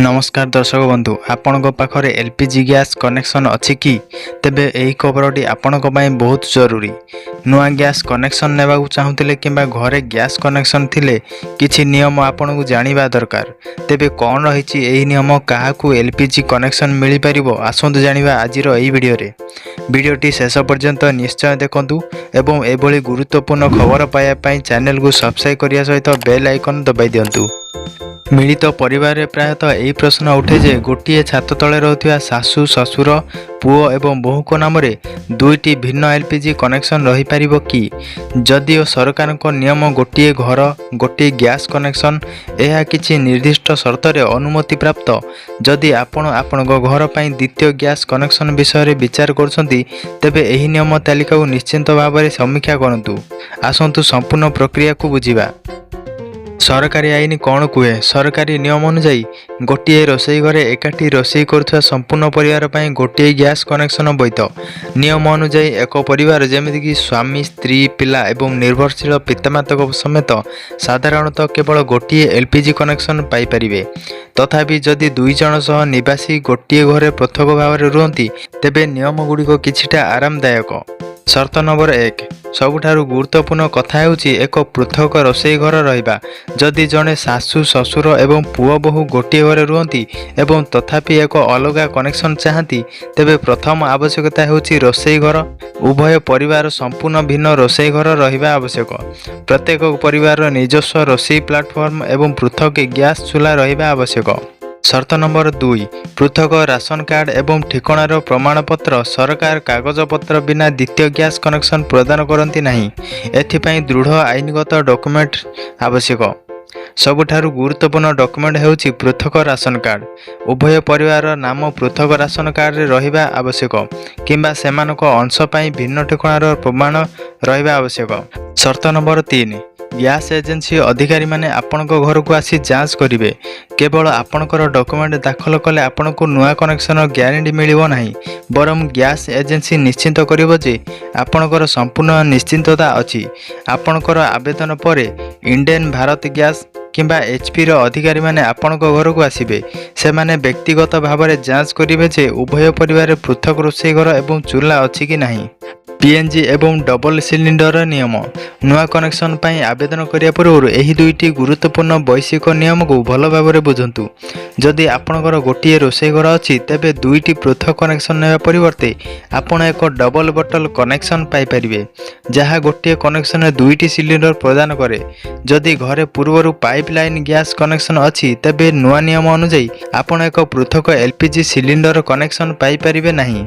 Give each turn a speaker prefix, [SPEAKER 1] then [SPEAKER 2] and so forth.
[SPEAKER 1] नमस्कार दर्शक बंधु आपण पाखरे एलपीजी गैस कनेक्शन अच्छी कि तेबे यही खबरटी आपण बहुत जरूरी। नुआ गैस कनेक्शन नेबा चाहूले कि घरे गैस कनेक्शन थिले किछि नियम आपण को जानिबा दरकार। तेबे कौन रही यही नियम क्या एलपीजी कनेक्शन मिल पारिबो आसंतु जानिबा आजिर एही वीडियो रे। वीडियोटी शेष पर्यंत निश्चय देखंतु एवं एभली गुरुत्वपूर्ण खबर पाइबा पई चैनल को सब्सक्राइब करिया सहित बेल आइकन दबाई दियंतु। मिलित परिवार प्रायतः यही प्रश्न उठे जे गोटे छात तले रहउथिबा सासु ससुर पुओ एवं बोहूक नाम दुईटी भिन्न एलपीजी कनेक्शन रही पारिबो कि? जदिओ सरकार नियम गोटे घर गोटे गैस कनेक्शन यह किछि निर्दिष्ट शर्त अनुमति प्राप्त। जदि आपण घर पर द्वितीय गैस कनेक्शन विषय विचार करछंती तेबे एही नियम तालिका को निश्चिंत भाव में समीक्षा करंतु। आसंतु संपूर्ण प्रक्रिया को बुझिबा। सरकारी आईन कौन कहे? सरकारी नियम अनुजाई गोटे रोषेई घरे एकाठी रोषेई करुवा संपूर्ण परिवार पर गोटे गैस कनेक्शन वैध। नियम अनुजाई एक परिवार जमीक स्वामी स्त्री पिला एवं निर्भरशील पितामाता समेत साधारणतः केवल गोटे एलपीजी कनेक्शन पाइपर। तथापि जदि दुई जन सह निवासी गोटे घरे पृथक भाव में रुहति तेबे नियम गुड़िक किछिटा आरामदायक। शर्त नंबर 1 सबुठारु गुरुत्वपूर्ण कथा हेउची एक पृथक रोषेई घर रहिबा। जदि जड़े सासु ससुर एवं पुओ बोहू गोटे घरे रुहति एवं तथापि एक अलग कनेक्शन चाहती तेबे प्रथम आवश्यकता हेउची रोषेई घर। उभय परिवार संपूर्ण भिन्न रोषेई घर रहिबा आवश्यक। प्रत्येक परिवार निजस्व रोषेई प्लाटफर्म एवं पृथक गैस चूल्हा रहिबा आवश्यक। शर्त नंबर 2 पृथक राशन कार्ड एवं ठिकाणार प्रमाणपत्र। सरकार कागजपत्र बिना द्वितीय गैस कनेक्शन प्रदान करती नहीं। एथिपाई दृढ़ आईनगत डॉक्यूमेंट आवश्यक। सबुठारु गुरुत्वपूर्ण डॉक्यूमेंट हेउची पृथक राशन कार्ड। उभय परिवार नाम पृथक राशन कार्ड रे रहिबा आवश्यक किंबा सेमानक अंश पाई भिन्न ठिकाणार प्रमाण रहिबा आवश्यक। शर्त नंबर 3 गैस एजेंसी अधिकारी माने आपणक घर को आसी जांच करिवे। केवल आपणकर डॉक्यूमेंट दाखल कले आपणको नुआ कनेक्शन ग्यारंटी मिलिबो नाही, बरम गैस एजेंसी निश्चिंत करिवो जे आपणकर संपूर्ण निश्चिंतता अछि। आपणकर आवेदन परे इंडियन भारत गैस किंबा एचपी रो अधिकारी माने आपणक घर को आसीबे। से माने व्यक्तिगत भाव में जांच करिवे जे उभय परिवार पृथक रोषेई घर एवं चूल्हा अछि कि नाही। पीएनजी एवं डबल सिलिंडर नियम। नुआ कनेक्शन पाई आवेदन करिया पूर्व एही दुईटी गुरुत्वपूर्ण वैश्विक नियम को भल भाव में बुझंतु। जदि आपणकर गोटे रोषेई घर अछि तेबे दुईटी पृथक कनेक्शन नेबा परिवर्ते आपण एक डबल बटल कनेक्शन पाई परिबे, जहाँ गोटे कनेक्शन दुईटी सिलिंडर प्रदान करे। जदि घरे पूर्वर पाइपलाइन गैस कनेक्शन अछि तेबे नुआ नियम अनुसार आपण एक पृथक एलपीजी सिलिंडर कनेक्शन पाई परिबे नाही।